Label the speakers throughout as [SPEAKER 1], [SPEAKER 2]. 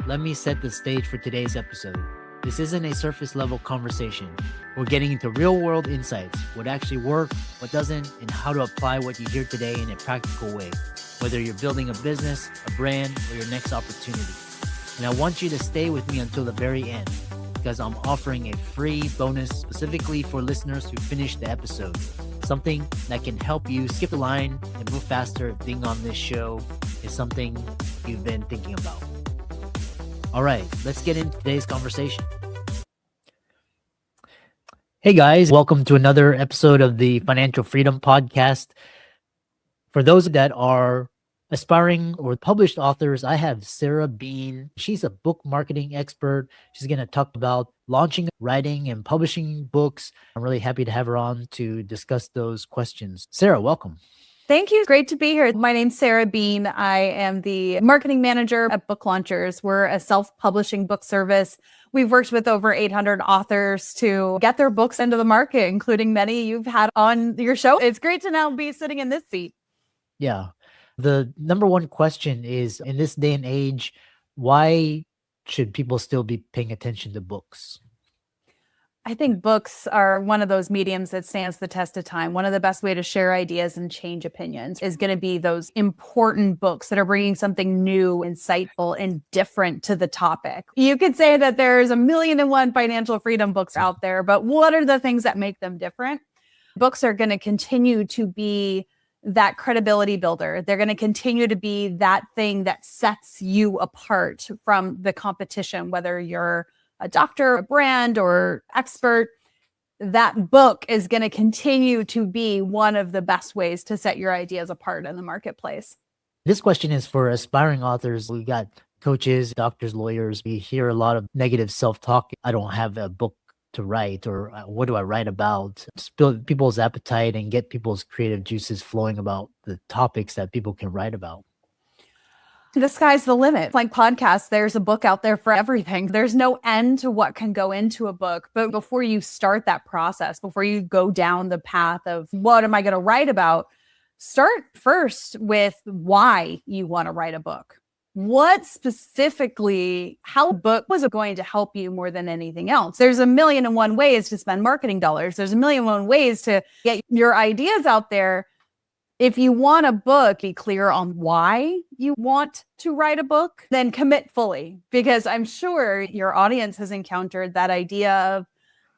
[SPEAKER 1] let me set the stage for today's episode. This isn't a surface level conversation. We're getting into real world insights, what actually works, what doesn't, and how to apply what you hear today in a practical way, whether you're building a business, a brand, or your next opportunity. And I want you to stay with me until the very end, because I'm offering a free bonus specifically for listeners who finish the episode. Something that can help you skip the line and move faster if being on this show is something you've been thinking about. All right, let's get into today's conversation. Hey guys, welcome to another episode of the Financial Freedom Podcast. For those that are aspiring or published authors, I have Sarah Bean. She's a book marketing expert. She's going to talk about launching, writing, and publishing books. I'm really happy to have her on to discuss those questions. Sarah, welcome.
[SPEAKER 2] Thank you. Great to be here. My name's Sarah Bean. I am the marketing manager at Book Launchers. We're a self-publishing book service. We've worked with over 800 authors to get their books into the market, including many you've had on your show. It's great to now be sitting in this seat.
[SPEAKER 1] Yeah. The number one question is, in this day and age, why should people still be paying attention to books?
[SPEAKER 2] I think books are one of those mediums that stands the test of time. One of the best ways to share ideas and change opinions is going to be those important books that are bringing something new, insightful, and different to the topic. You could say that there's 1,000,001 financial freedom books out there, but what are the things that make them different? Books are going to continue to be that credibility builder. They're going to continue to be that thing that sets you apart from the competition, whether you're a doctor, a brand, or expert. That book is going to continue to be one of the best ways to set your ideas apart in the marketplace.
[SPEAKER 1] This question is for aspiring authors. We got coaches, doctors, lawyers. We hear a lot of negative self-talk. I don't have a book to write, or what do I write about? Spill people's appetite and get people's creative juices flowing about the topics that people can write about.
[SPEAKER 2] The sky's the limit. Like podcasts, there's a book out there for everything. There's no end to what can go into a book. But before you start that process, before you go down the path of what am I going to write about, start first with why you want to write a book. What specifically, how book was going to help you more than anything else? There's 1,000,001 ways to spend marketing dollars. There's 1,000,001 ways to get your ideas out there. If you want a book, be clear on why you want to write a book, then commit fully, because I'm sure your audience has encountered that idea of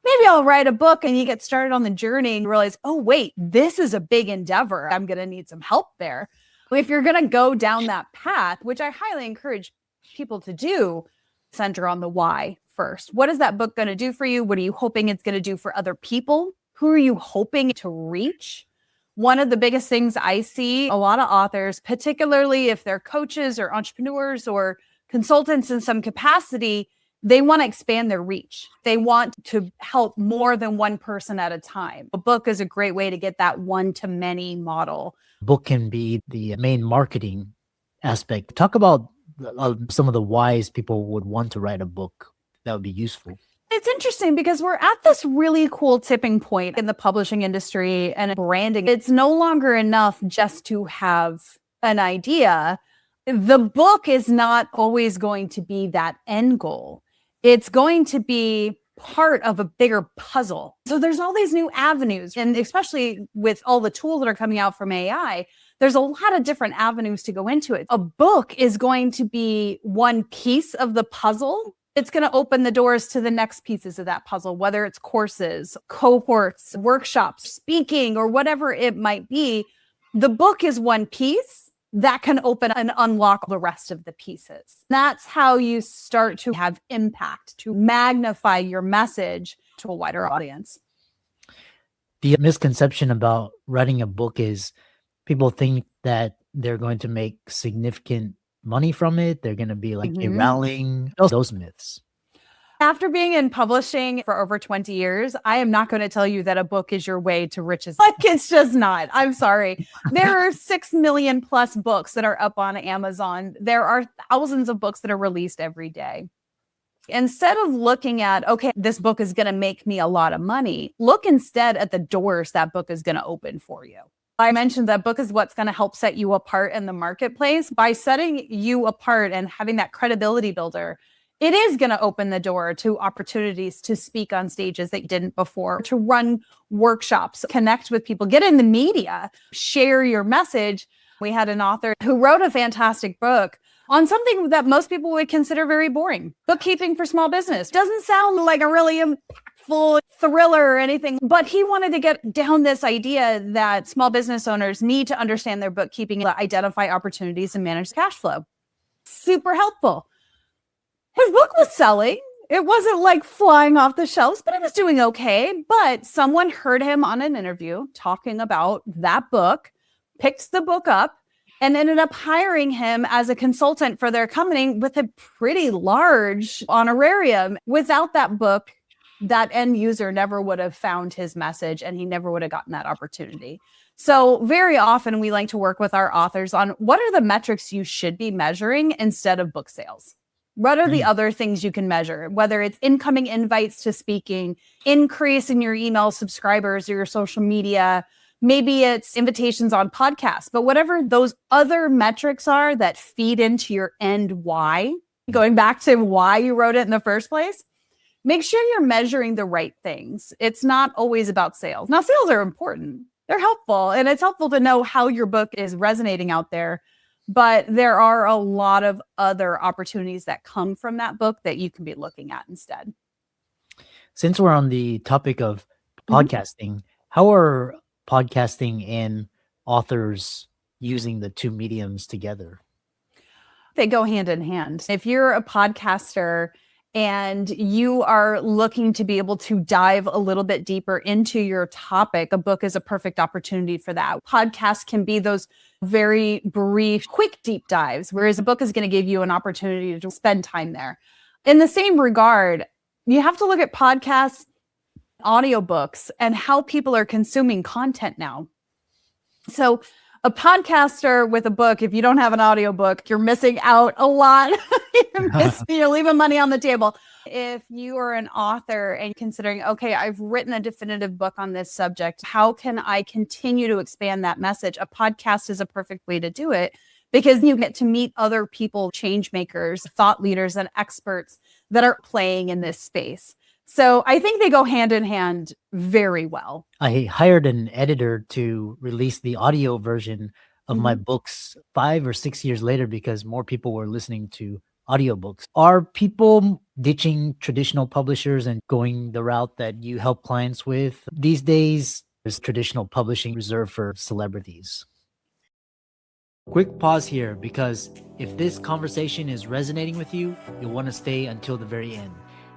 [SPEAKER 2] maybe I'll write a book, and you get started on the journey and realize, oh, wait, this is a big endeavor. I'm going to need some help there. If you're going to go down that path, which I highly encourage people to do, center on the why first. What is that book going to do for you? What are you hoping it's going to do for other people? Who are you hoping to reach? One of the biggest things I see a lot of authors, particularly if they're coaches or entrepreneurs or consultants in some capacity, they want to expand their reach. They want to help more than one person at a time. A book is a great way to get that one-to-many model.
[SPEAKER 1] Book can be the main marketing aspect. Talk about some of the whys people would want to write a book that would be useful.
[SPEAKER 2] It's interesting because we're at this really cool tipping point in the publishing industry and branding. It's no longer enough just to have an idea. The book is not always going to be that end goal. It's going to be part of a bigger puzzle. So there's all these new avenues, and especially with all the tools that are coming out from AI, there's a lot of different avenues to go into it. A book is going to be one piece of the puzzle. It's going to open the doors to the next pieces of that puzzle, whether it's courses, cohorts, workshops, speaking, or whatever it might be. The book is one piece that can open and unlock the rest of the pieces. That's how you start to have impact, to magnify your message to a wider audience.
[SPEAKER 1] The misconception about writing a book is people think that they're going to make significant money from it. They're going to be like a Rowling, those myths.
[SPEAKER 2] After being in publishing for over 20 years, I am not going to tell you that a book is your way to riches. Like, it's just not. I'm sorry. There are 6 million plus books that are up on Amazon. There are thousands of books that are released every day. Instead of looking at, okay, this book is going to make me a lot of money, look instead at the doors that book is going to open for you. I mentioned that book is what's going to help set you apart in the marketplace. By setting you apart and having that credibility builder, it is going to open the door to opportunities to speak on stages that you didn't before, to run workshops, connect with people, get in the media, share your message. We had an author who wrote a fantastic book on something that most people would consider very boring. Bookkeeping for small business. Doesn't sound like a really impactful thriller or anything, but he wanted to get down this idea that small business owners need to understand their bookkeeping, identify opportunities, and manage cash flow. Super helpful. His book was selling. It wasn't like flying off the shelves, but it was doing okay. But someone heard him on an interview talking about that book, picked the book up, and ended up hiring him as a consultant for their company with a pretty large honorarium. Without that book, that end user never would have found his message and he never would have gotten that opportunity. So very often we like to work with our authors on what are the metrics you should be measuring instead of book sales. What are the other things you can measure, whether it's incoming invites to speaking, increase in your email subscribers or your social media, maybe it's invitations on podcasts, but whatever those other metrics are that feed into your end why, going back to why you wrote it in the first place, make sure you're measuring the right things. It's not always about sales. Now, sales are important. They're helpful, and it's helpful to know how your book is resonating out there. But there are a lot of other opportunities that come from that book that you can be looking at instead.
[SPEAKER 1] Since we're on the topic of podcasting, how are podcasting and authors using the two mediums together?
[SPEAKER 2] They go hand in hand. If you're a podcaster and you are looking to be able to dive a little bit deeper into your topic, a book is a perfect opportunity for that. Podcasts can be those very brief, quick deep dives, whereas a book is going to give you an opportunity to spend time there. In the same regard, you have to look at podcasts, audiobooks, and how people are consuming content now. So a podcaster with a book, if you don't have an audiobook, you're missing out a lot. You're leaving money on the table. If you are an author and considering, okay, I've written a definitive book on this subject, how can I continue to expand that message? A podcast is a perfect way to do it because you get to meet other people, change makers, thought leaders, and experts that are playing in this space. So I think they go hand in hand very well.
[SPEAKER 1] I hired an editor to release the audio version of my books 5 or 6 years later because more people were listening to audiobooks. Are people ditching traditional publishers and going the route that you help clients with? These days, there's traditional publishing reserved for celebrities. Quick pause here because if this conversation is resonating with you, you'll want to stay until the very end.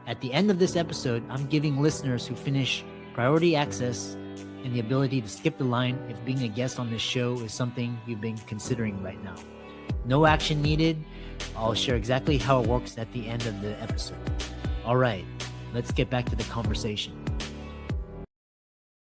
[SPEAKER 1] At the end of this episode, I'm giving listeners who finish priority access and the ability to skip the line if being a guest on this show is something you've been considering right now. No action needed. I'll share exactly how it works at the end of the episode. All right, let's get back to the conversation.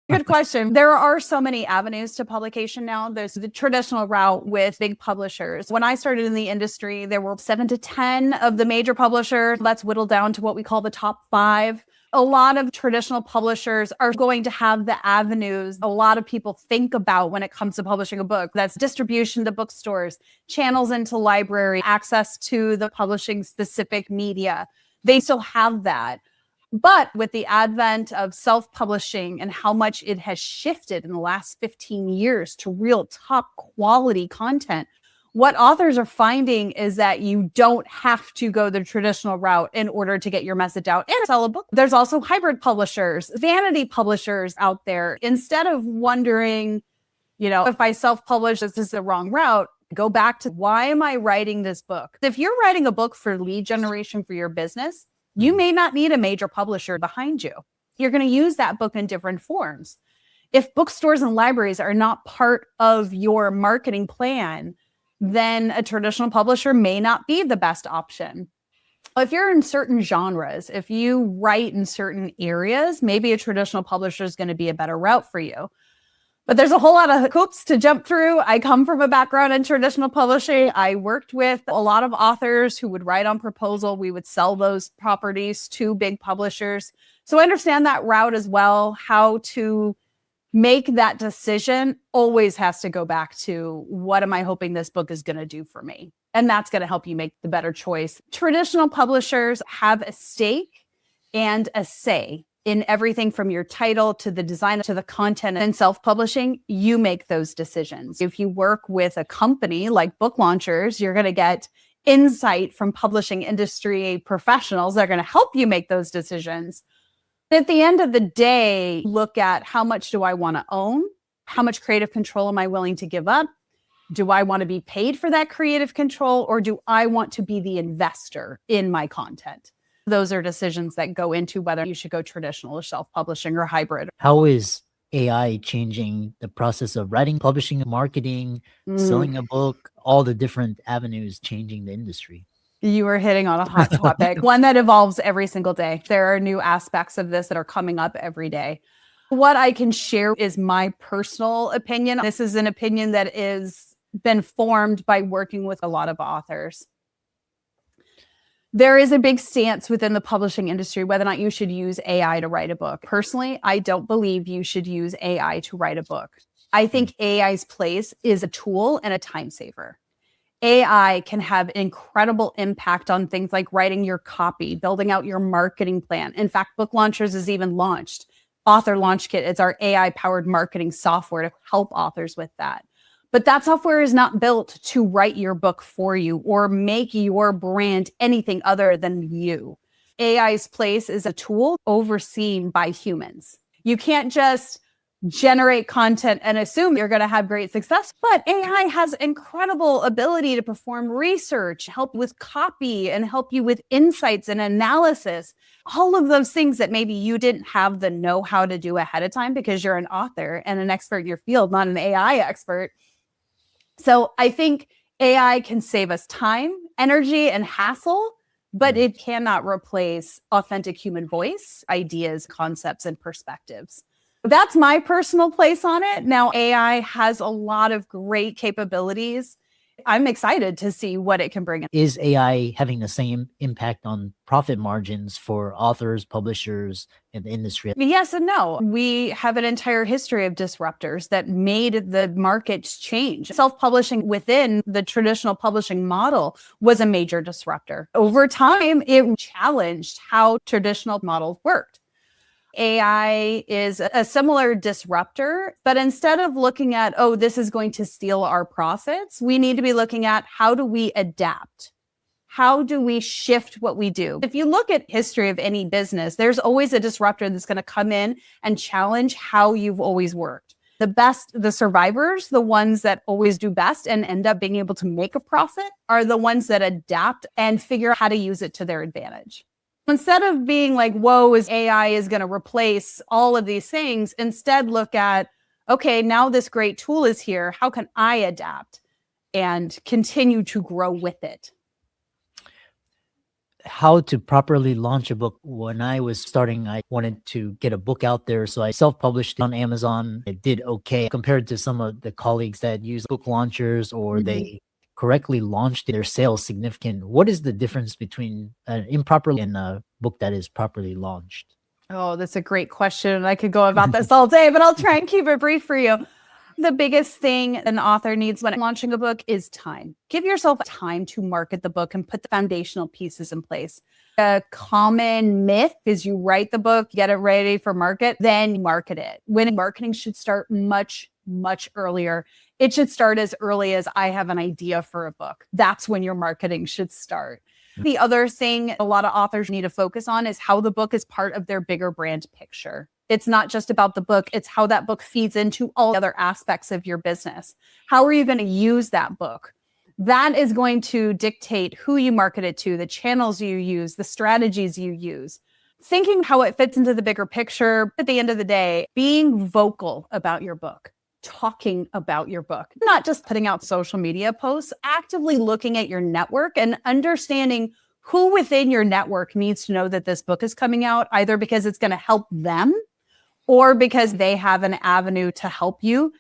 [SPEAKER 2] Good question. There are so many avenues to publication now. There's the traditional route with big publishers. When I started in the industry, there were 7 to 10 of the major publishers. That's whittled down to what we call the top 5. A lot of traditional publishers are going to have the avenues a lot of people think about when it comes to publishing a book. That's distribution to bookstores, channels into library, access to the publishing specific media. They still have that. But with the advent of self-publishing and how much it has shifted in the last 15 years to real top quality content, what authors are finding is that you don't have to go the traditional route in order to get your message out and sell a book. There's also hybrid publishers, vanity publishers out there. Instead of wondering, if I self-publish, this is the wrong route, go back to why am I writing this book? If you're writing a book for lead generation for your business, you may not need a major publisher behind you. You're going to use that book in different forms. If bookstores and libraries are not part of your marketing plan, then a traditional publisher may not be the best option. If you're in certain genres, if you write in certain areas, maybe a traditional publisher is going to be a better route for you. But there's a whole lot of hoops to jump through. I come from a background in traditional publishing. I worked with a lot of authors who would write on proposal. We would sell those properties to big publishers. So I understand that route as well, how to make that decision always has to go back to, what am I hoping this book is going to do for me? And that's going to help you make the better choice. Traditional publishers have a stake and a say in everything from your title to the design to the content. And self-publishing, you make those decisions. If you work with a company like Book Launchers, you're going to get insight from publishing industry professionals that are going to help you make those decisions. At the end of the day, look at, how much do I want to own? How much creative control am I willing to give up? Do I want to be paid for that creative control, or do I want to be the investor in my content? Those are decisions that go into whether you should go traditional or self-publishing or hybrid.
[SPEAKER 1] How is AI changing the process of writing, publishing, marketing, selling a book, all the different avenues changing the industry?
[SPEAKER 2] You are hitting on a hot topic, one that evolves every single day. There are new aspects of this that are coming up every day. What I can share is my personal opinion. This is an opinion that is been formed by working with a lot of authors. There is a big stance within the publishing industry whether or not you should use AI to write a book. Personally, I don't believe you should use AI to write a book. I think AI's place is a tool and a time saver. AI can have incredible impact on things like writing your copy, building out your marketing plan. In fact, Book Launchers is even launched. Author Launch Kit, it's our AI-powered marketing software to help authors with that. But that software is not built to write your book for you or make your brand anything other than you. AI's place is a tool overseen by humans. You can't just generate content and assume you're going to have great success. But AI has incredible ability to perform research, help with copy, and help you with insights and analysis. All of those things that maybe you didn't have the know-how to do ahead of time because you're an author and an expert in your field, not an AI expert. So I think AI can save us time, energy, and hassle, but it cannot replace authentic human voice, ideas, concepts, and perspectives. That's my personal place on it. Now, AI has a lot of great capabilities. I'm excited to see what it can bring.
[SPEAKER 1] Is AI having the same impact on profit margins for authors, publishers, and the industry?
[SPEAKER 2] Yes and no. We have an entire history of disruptors that made the markets change. Self-publishing within the traditional publishing model was a major disruptor. Over time, it challenged how traditional models worked. AI is a similar disruptor, but instead of looking at, oh, this is going to steal our profits, we need to be looking at, how do we adapt? How do we shift what we do? If you look at history of any business, there's always a disruptor that's going to come in and challenge how you've always worked. The best, the survivors, the ones that always do best and end up being able to make a profit, are the ones that adapt and figure out how to use it to their advantage. Instead of being like, whoa, AI is going to replace all of these things, instead look at, okay, now this great tool is here. How can I adapt and continue to grow with it?
[SPEAKER 1] How to properly launch a book. When I was starting, I wanted to get a book out there, so I self-published on Amazon. It did okay compared to some of the colleagues that use Book Launchers, or they correctly launched their sales significant. What is the difference between an improper and a book that is properly launched?
[SPEAKER 2] Oh, that's a great question. I could go about this all day, but I'll try and keep it brief for you. The biggest thing an author needs when launching a book is time. Give yourself time to market the book and put the foundational pieces in place. A common myth is you write the book, get it ready for market, then market it. When marketing should start much, much earlier. It should start as early as I have an idea for a book. That's when your marketing should start. The other thing a lot of authors need to focus on is how the book is part of their bigger brand picture. It's not just about the book. It's how that book feeds into all other aspects of your business. How are you going to use that book? That is going to dictate who you market it to, the channels you use, the strategies you use. Thinking how it fits into the bigger picture. At the end of the day, being vocal about your book, talking about your book, not just putting out social media posts, actively looking at your network and understanding who within your network needs to know that this book is coming out, either because it's going to help them or because they have an avenue to help you.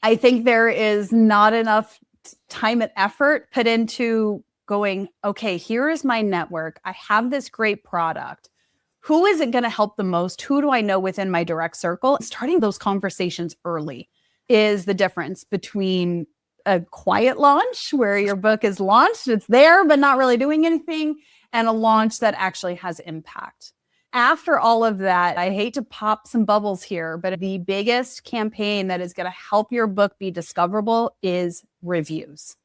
[SPEAKER 2] I think there is not enough time and effort put into going, okay, here is my network. I have this great product. Who is it going to help the most? Who do I know within my direct circle? Starting those conversations early is the difference between a quiet launch where your book is launched, it's there, but not really doing anything, and a launch that actually has impact. After all of that, I hate to pop some bubbles here, but the biggest campaign that is going to help your book be discoverable is reviews.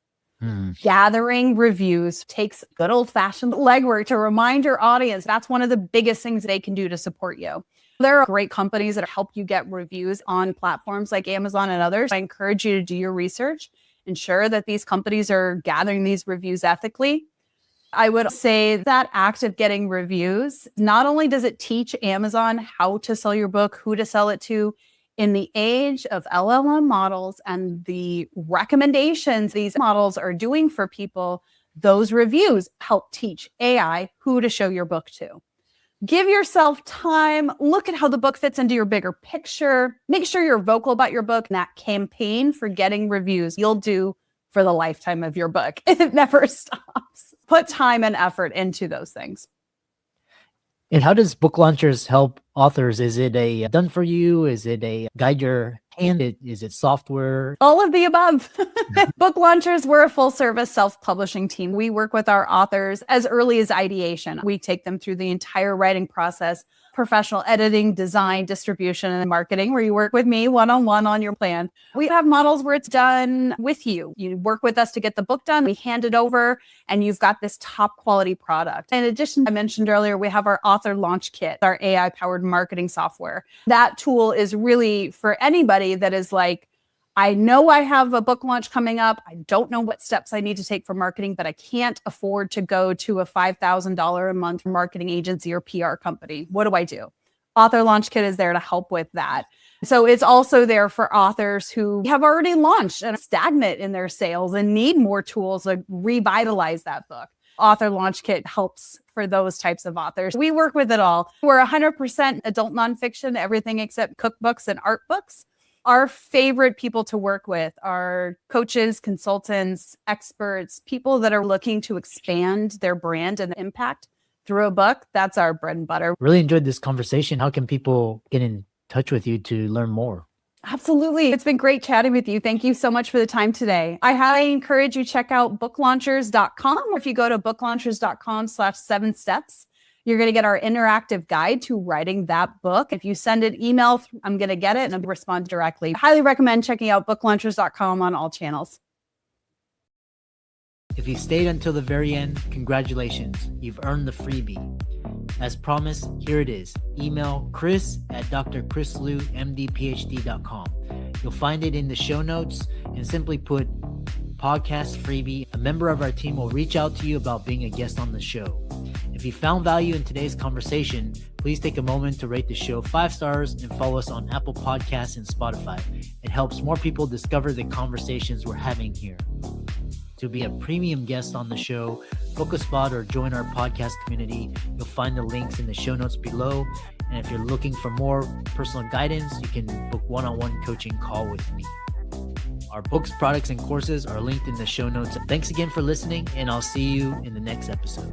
[SPEAKER 2] Gathering reviews takes good old-fashioned legwork to remind your audience. That's one of the biggest things they can do to support you. There are great companies that help you get reviews on platforms like Amazon and others. I encourage you to do your research, ensure that these companies are gathering these reviews ethically. I would say that act of getting reviews, not only does it teach Amazon how to sell your book, who to sell it to, in the age of LLM models and the recommendations these models are doing for people, those reviews help teach AI who to show your book to. Give yourself time. Look at how the book fits into your bigger picture. Make sure you're vocal about your book. And that campaign for getting reviews you'll do for the lifetime of your book. It never stops. Put time and effort into those things.
[SPEAKER 1] And how does Book Launchers help authors? Is it a done for you? Is it a guide your hand? Is it software?
[SPEAKER 2] All of the above. Book Launchers, we're a full service self-publishing team. We work with our authors as early as ideation. We take them through the entire writing process, professional editing, design, distribution, and marketing, where you work with me one-on-one on your plan. We have models where it's done with you. You work with us to get the book done. We hand it over and you've got this top quality product. In addition, I mentioned earlier, we have our author launch kit, our AI powered marketing software. That tool is really for anybody that is like, I know I have a book launch coming up. I don't know what steps I need to take for marketing, but I can't afford to go to a $5,000 a month marketing agency or PR company. What do I do? Author Launch Kit is there to help with that. So it's also there for authors who have already launched and are stagnant in their sales and need more tools to revitalize that book. Author Launch Kit helps for those types of authors. We work with it all. We're 100% adult nonfiction, everything except cookbooks and art books. Our favorite people to work with are coaches, consultants, experts, people that are looking to expand their brand and impact through a book. That's our bread and butter.
[SPEAKER 1] Really enjoyed this conversation. How can people get in touch with you to learn more?
[SPEAKER 2] Absolutely. It's been great chatting with you. Thank you so much for the time today. I highly encourage you to check out booklaunchers.com, or if you go to booklaunchers.com/7steps, you're going to get our interactive guide to writing that book. If you send an email, I'm going to get it and I'll respond directly. I highly recommend checking out booklaunchers.com on all channels.
[SPEAKER 1] If you stayed until the very end, congratulations. You've earned the freebie. As promised, here it is. Email chris@drchrislewmdphd.com. You'll find it in the show notes and simply put podcast freebie. A member of our team will reach out to you about being a guest on the show. If you found value in today's conversation, please take a moment to rate the show 5 stars and follow us on Apple Podcasts and Spotify. It helps more people discover the conversations we're having here. To be a premium guest on the show, book a spot or join our podcast community. You'll find the links in the show notes below. And if you're looking for more personal guidance, you can book one-on-one coaching call with me. Our books, products, and courses are linked in the show notes. Thanks again for listening, and I'll see you in the next episode.